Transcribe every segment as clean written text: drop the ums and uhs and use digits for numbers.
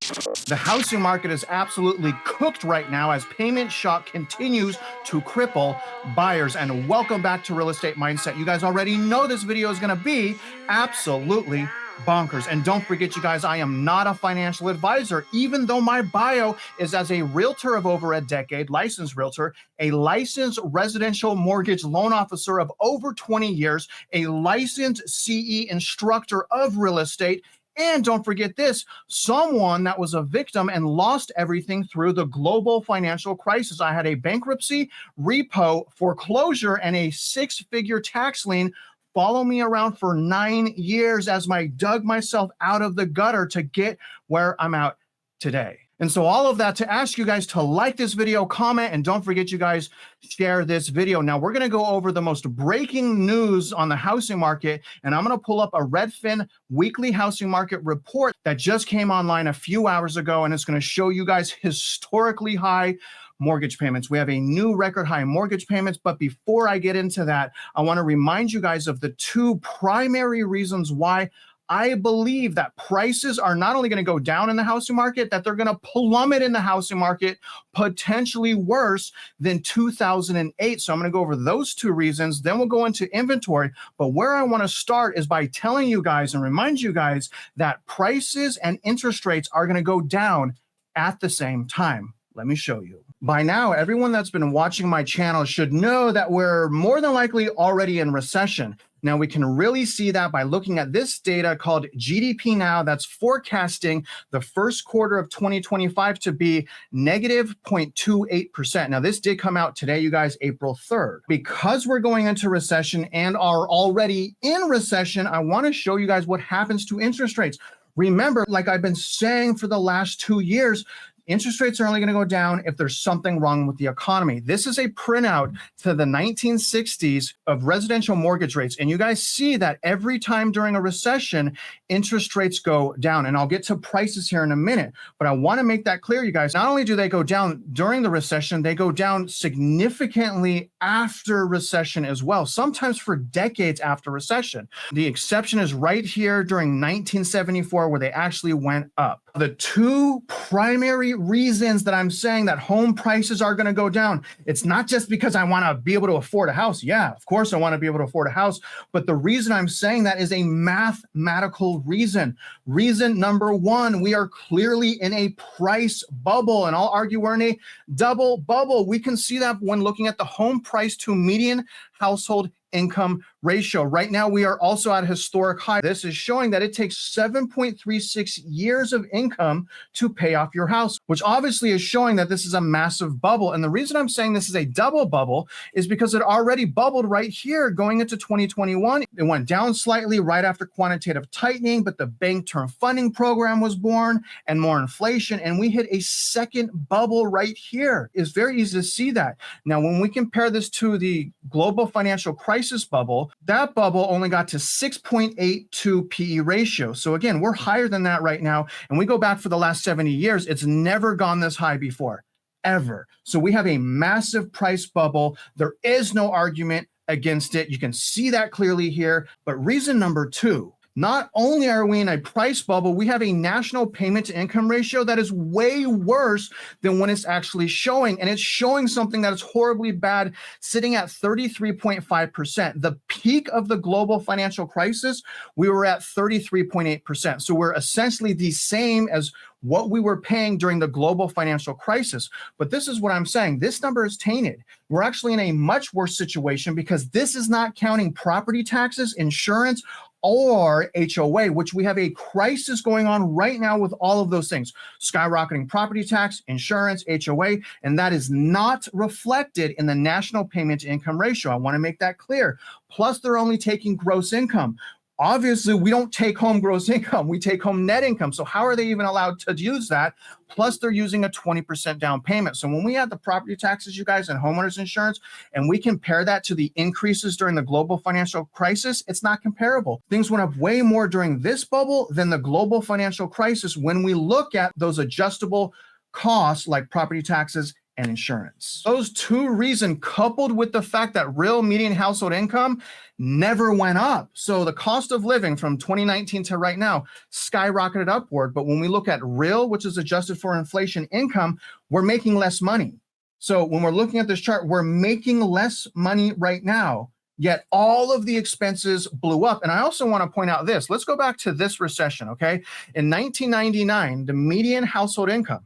The housing market is absolutely cooked right now as payment shock continues to cripple buyers. And welcome back to Real Estate Mindset. You guys already know this video is going to be absolutely bonkers. And don't forget, you guys, I am not a financial advisor, even though my bio is as a realtor of over a decade, licensed realtor, a licensed residential mortgage loan officer of over 20 years, a licensed CE instructor of real estate. And don't forget this, someone that was a victim and lost everything through the global financial crisis. I had a bankruptcy, repo, foreclosure, and a six-figure tax lien follow me around for 9 years as I dug myself out of the gutter to get where I'm at today. And so all of that to ask you guys to like this video, comment, and don't forget, you guys, share this video. Now we're going to go over the most breaking news on the housing market, and I'm going to pull up a Redfin weekly housing market report that just came online a few hours ago, and it's going to show you guys historically high mortgage payments. We have a new record high mortgage payments, but before I get into that, I want to remind you guys of the two primary reasons why I believe that prices are not only going to go down in the housing market, that they're going to plummet in the housing market, potentially worse than 2008. So I'm going to go over those two reasons. Then we'll go into inventory. But where I want to start is by telling you guys and remind you guys that prices and interest rates are going to go down at the same time. Let me show you. By now, everyone that's been watching my channel should know that we're more than likely already in recession. Now, we can really see that by looking at this data called GDP Now that's forecasting the first quarter of 2025 to be negative 0.28%. Now, this did come out today, you guys, April 3rd. Because we're going into recession and are already in recession, I want to show you guys what happens to interest rates. Remember, like I've been saying for the last 2 years, interest rates are only going to go down if there's something wrong with the economy. This is a printout to the 1960s of residential mortgage rates. And you guys see that every time during a recession, interest rates go down. And I'll get to prices here in a minute. But I want to make that clear, you guys. Not only do they go down during the recession, they go down significantly after recession as well, sometimes for decades after recession. The exception is right here during 1974, where they actually went up. The two primary reasons that I'm saying that home prices are going to go down, it's not just because I want to be able to afford a house. Yeah, of course I want to be able to afford a house. But the reason I'm saying that is a mathematical reason. Reason number one, we are clearly in a price bubble, and I'll argue we're in a double bubble. We can see that when looking at the home price to median household income ratio. Right now, we are also at a historic high. This is showing that it takes 7.36 years of income to pay off your house, which obviously is showing that this is a massive bubble. And the reason I'm saying this is a double bubble is because it already bubbled right here going into 2021. It went down slightly right after quantitative tightening, but the bank term funding program was born and more inflation. And we hit a second bubble right here. It's very easy to see that. Now, when we compare this to the global financial crisis bubble, that bubble only got to 6.82 PE ratio. So again, we're higher than that right now. And we go back for the last 70 years, it's never gone this high before, ever. So we have a massive price bubble. There is no argument against it. You can see that clearly here. But reason number two, not only are we in a price bubble, we have a national payment to income ratio that is way worse than when it's actually showing. And it's showing something that is horribly bad, sitting at 33.5%. The peak of the global financial crisis, we were at 33.8%. So we're essentially the same as what we were paying during the global financial crisis. But this is what I'm saying. This number is tainted. We're actually in a much worse situation because this is not counting property taxes, insurance, or HOA, which we have a crisis going on right now with all of those things. Skyrocketing property tax, insurance, HOA, and that is not reflected in the national payment to income ratio. I want to make that clear. Plus, they're only taking gross income. Obviously, we don't take home gross income. We take home net income. So how are they even allowed to use that? Plus, they're using a 20% down payment. So when we add the property taxes, you guys, and homeowners insurance, and we compare that to the increases during the global financial crisis, it's not comparable. Things went up way more during this bubble than the global financial crisis when we look at those adjustable costs like property taxes, and insurance. Those two reasons, coupled with the fact that real median household income never went up. So the cost of living from 2019 to right now skyrocketed upward. But when we look at real, which is adjusted for inflation income, we're making less money. So when we're looking at this chart, we're making less money right now, yet all of the expenses blew up. And I also want to point out this. Let's go back to this recession, okay? In 1999, the median household income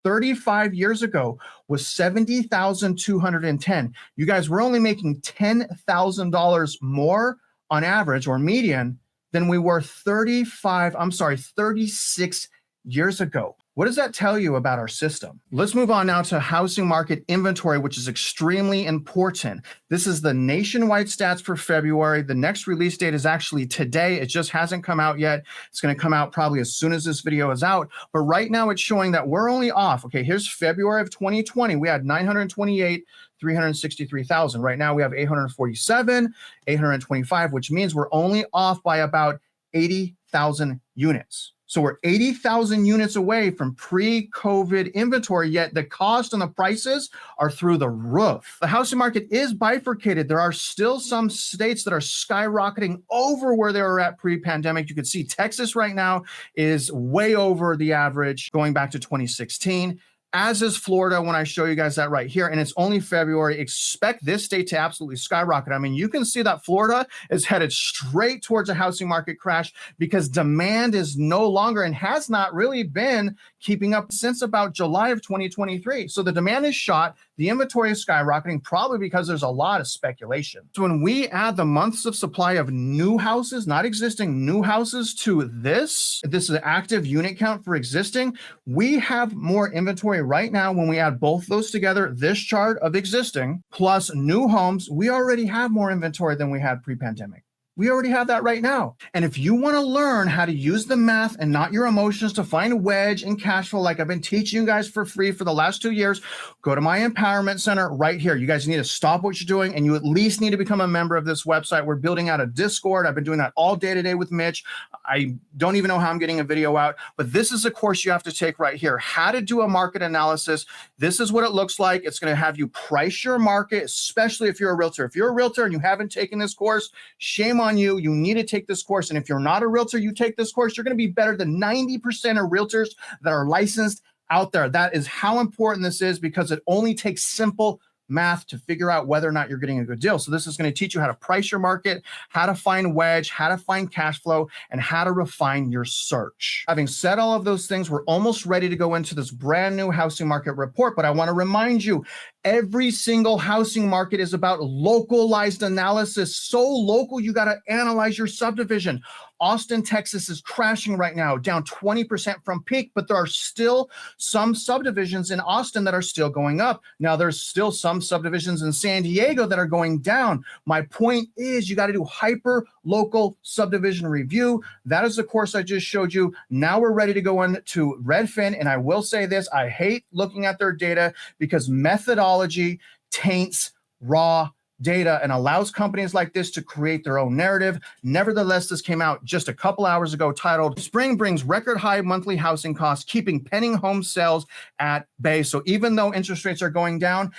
35 years ago was $70,210. You guys, we're only making $10,000 more on average or median than we were 36 years ago. What does that tell you about our system? Let's move on now to housing market inventory, which is extremely important. This is the nationwide stats for February. The next release date is actually today. It just hasn't come out yet. It's going to come out probably as soon as this video is out. But right now it's showing that we're only off. Okay, here's February of 2020. We had 928. 363,000. Right now we have 847, 825, which means we're only off by about 80,000 units. So we're 80,000 units away from pre-COVID inventory, yet the cost and the prices are through the roof. The housing market is bifurcated. There are still some states that are skyrocketing over where they were at pre-pandemic. You can see Texas right now is way over the average going back to 2016. As is Florida when I show you guys that right here, and it's only February. Expect this state to absolutely skyrocket. I mean, you can see that Florida is headed straight towards a housing market crash because demand is no longer and has not really been keeping up since about July of 2023. So the demand is shot. The inventory is skyrocketing, probably because there's a lot of speculation. So when we add the months of supply of new houses, not existing, new houses to this is an active unit count for existing, we have more inventory right now. When we add both those together, this chart of existing plus new homes, we already have more inventory than we had pre-pandemic. We already have that right now. And if you want to learn how to use the math and not your emotions to find a wedge in cash flow, like I've been teaching you guys for free for the last 2 years, go to my empowerment center right here. You guys need to stop what you're doing and you at least need to become a member of this website. We're building out a Discord. I've been doing that all day today with Mitch. I don't even know how I'm getting a video out, but this is a course you have to take right here. How to do a market analysis. This is what it looks like. It's going to have you price your market, especially if you're a realtor. If you're a realtor and you haven't taken this course, shame on you. You need to take this course. And if you're not a realtor, you take this course, you're going to be better than 90% of realtors that are licensed out there. That is how important this is, because it only takes simple math to figure out whether or not you're getting a good deal. So this is going to teach you how to price your market, how to find wedge, how to find cash flow, and how to refine your search. Having said all of those things, we're almost ready to go into this brand new housing market report. But I want to remind you, every single housing market is about localized analysis. So local, you got to analyze your subdivision. Austin, Texas is crashing right now, down 20% from peak, but there are still some subdivisions in Austin that are still going up. Now, there's still some subdivisions in San Diego that are going down. My point is you got to do hyper local subdivision review. That is the course I just showed you. Now we're ready to go into Redfin. And I will say this, I hate looking at their data because methodology taints raw data and allows companies like this to create their own narrative. Nevertheless, this came out just a couple hours ago titled, "Spring Brings Record High Monthly Housing Costs, Keeping Pending Home Sales at Bay." So even though interest rates are going down,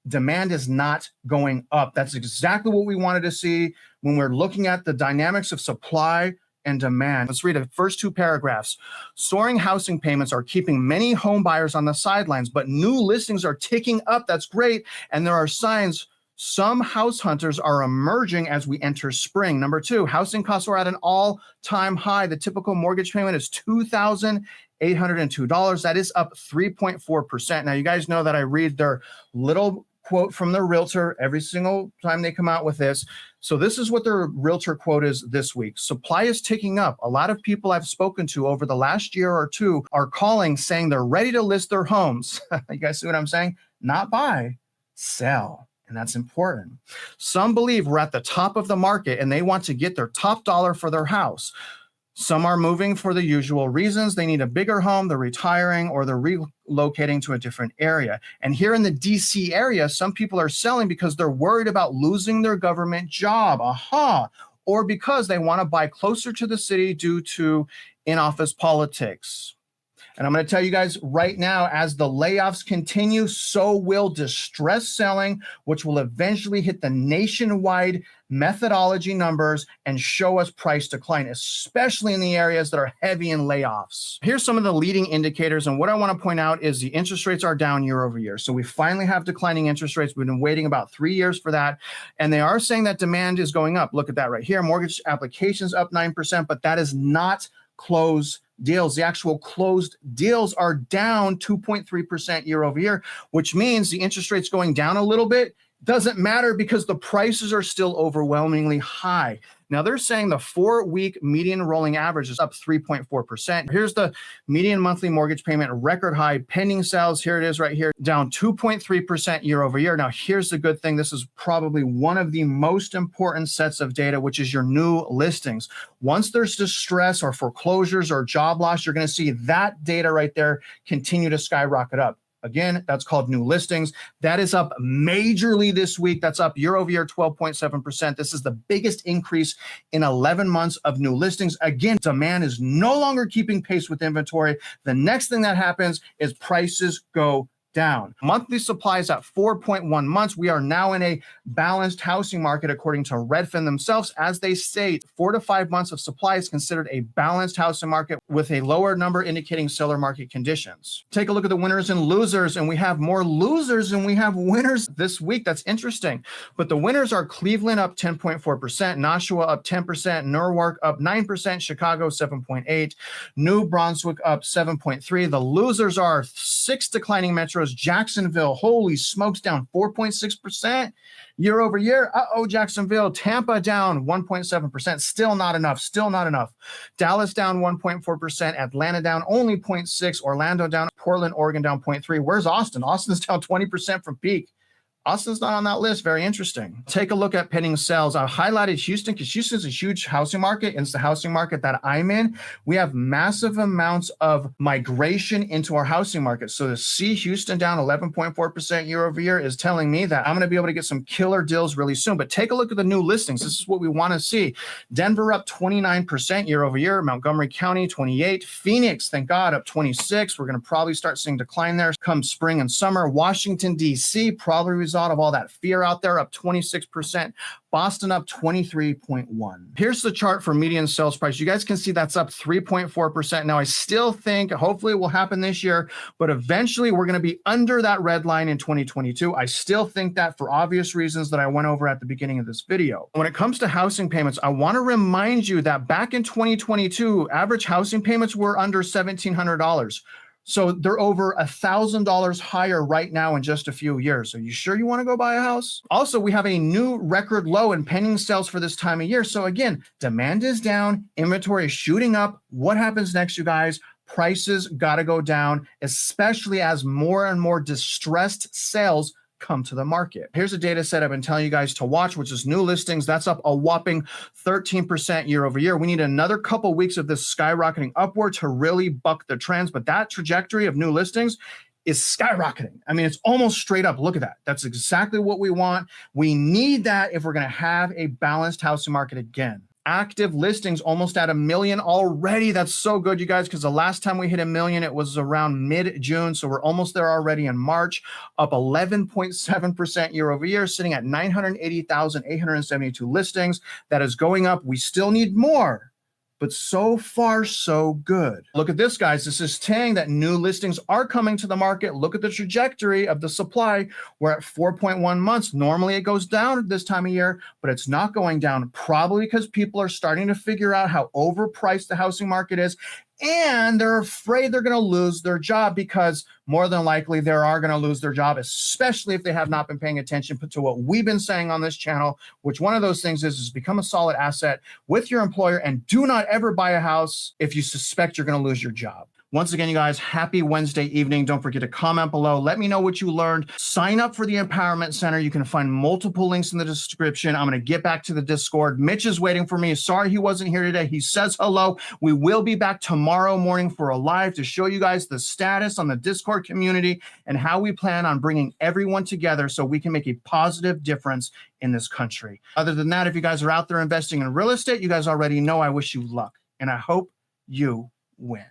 demand is not going up. That's exactly what we wanted to see when we're looking at the dynamics of supply and demand. Let's read the first two paragraphs. Soaring housing payments are keeping many home buyers on the sidelines, but new listings are ticking up. That's great. And there are signs some house hunters are emerging as we enter spring. Number two, housing costs are at an all-time high. The typical mortgage payment is $2,802. That is up 3.4%. Now, you guys know that I read their little quote from their realtor every single time they come out with this. So this is what their realtor quote is this week. Supply is ticking up. A lot of people I've spoken to over the last year or two are calling saying they're ready to list their homes. You guys see what I'm saying? Not buy, sell. And that's important. Some believe we're at the top of the market and they want to get their top dollar for their house. Some are moving for the usual reasons. They need a bigger home, they're retiring, or they're relocating to a different area. And here in the DC area, some people are selling because they're worried about losing their government job. Or because they want to buy closer to the city due to in-office politics. And I'm going to tell you guys right now, as the layoffs continue, so will distress selling, which will eventually hit the nationwide methodology numbers and show us price decline, especially in the areas that are heavy in layoffs. Here's some of the leading indicators. And what I want to point out is the interest rates are down year over year. So we finally have declining interest rates. We've been waiting about 3 years for that. And they are saying that demand is going up. Look at that right here. Mortgage applications up 9%, but that is not closed deals. The actual closed deals are down 2.3% year over year, which means the interest rates going down a little bit doesn't matter because the prices are still overwhelmingly high. Now they're saying the 4-week median rolling average is up 3.4%. Here's the median monthly mortgage payment, record high. Pending sales, here it is right here, down 2.3% year over year. Now here's the good thing. This is probably one of the most important sets of data, which is your new listings. Once there's distress or foreclosures or job loss, you're going to see that data right there continue to skyrocket up. Again, that's called new listings. That is up majorly this week. That's up year over year, 12.7%. This is the biggest increase in 11 months of new listings. Again, demand is no longer keeping pace with inventory. The next thing that happens is prices go down. Monthly supply is at 4.1 months. We are now in a balanced housing market, according to Redfin themselves. As they state, 4 to 5 months of supply is considered a balanced housing market with a lower number indicating seller market conditions. Take a look at the winners and losers, and we have more losers than we have winners this week. That's interesting. But the winners are Cleveland up 10.4%, Nashua up 10%, Northpark up 9%, Chicago 7.8%, New Brunswick up 7.3%. The losers are 6 declining metros. Jacksonville, holy smokes, down 4.6% year over year. Jacksonville. Tampa down 1.7%. Still not enough. Still not enough. Dallas down 1.4%. Atlanta down only 0.6%. Orlando down. Portland, Oregon down 0.3%. Where's Austin? Austin's down 20% from peak. Austin's not on that list. Very interesting. Take a look at pending sales. I highlighted Houston because Houston's a huge housing market. It's the housing market that I'm in. We have massive amounts of migration into our housing market. So to see Houston down 11.4% year over year is telling me that I'm going to be able to get some killer deals really soon. But take a look at the new listings. This is what we want to see. Denver up 29% year over year. Montgomery County 28%. Phoenix, thank God, up 26%. We're going to probably start seeing decline there come spring and summer. Washington, D.C. probably of all that fear out there, up 26%. Boston up 23.1%. Here's the chart for median sales price. You guys can see that's up 3.4%. Now, I still think hopefully it will happen this year, but eventually we're going to be under that red line in 2022. I still think that for obvious reasons that I went over at the beginning of this video. When it comes to housing payments, I want to remind you that back in 2022, average housing payments were under $1,700. So they're over $1,000 higher right now in just a few years. Are you sure you want to go buy a house? Also, we have a new record low in pending sales for this time of year. So again, demand is down, inventory is shooting up. What happens next, you guys? Prices got to go down, especially as more and more distressed sales come to the market. Here's a data set I've been telling you guys to watch, which is new listings. That's up a whopping 13% year over year. We need another couple weeks of this skyrocketing upward to really buck the trends, but that trajectory of new listings is skyrocketing. I mean, it's almost straight up. Look at that. That's exactly what we want. We need that if we're going to have a balanced housing market again. Active listings almost at 1 million already. That's so good, you guys, because the last time we hit 1 million, it was around mid-June. So we're almost there already in March, up 11.7% year over year, sitting at 980,872 listings. That is going up. We still need more, but so far, so good. Look at this, guys. This is saying that new listings are coming to the market. Look at the trajectory of the supply. We're at 4.1 months. Normally, it goes down at this time of year, but it's not going down, probably because people are starting to figure out how overpriced the housing market is, and they're afraid they're going to lose their job because more than likely they are going to lose their job, especially if they have not been paying attention to what we've been saying on this channel, which one of those things is become a solid asset with your employer and do not ever buy a house if you suspect you're going to lose your job. Once again, you guys, happy Wednesday evening. Don't forget to comment below. Let me know what you learned. Sign up for the Empowerment Center. You can find multiple links in the description. I'm going to get back to the Discord. Mitch is waiting for me. Sorry he wasn't here today. He says hello. We will be back tomorrow morning for a live to show you guys the status on the Discord community and how we plan on bringing everyone together so we can make a positive difference in this country. Other than that, if you guys are out there investing in real estate, you guys already know I wish you luck, and I hope you win.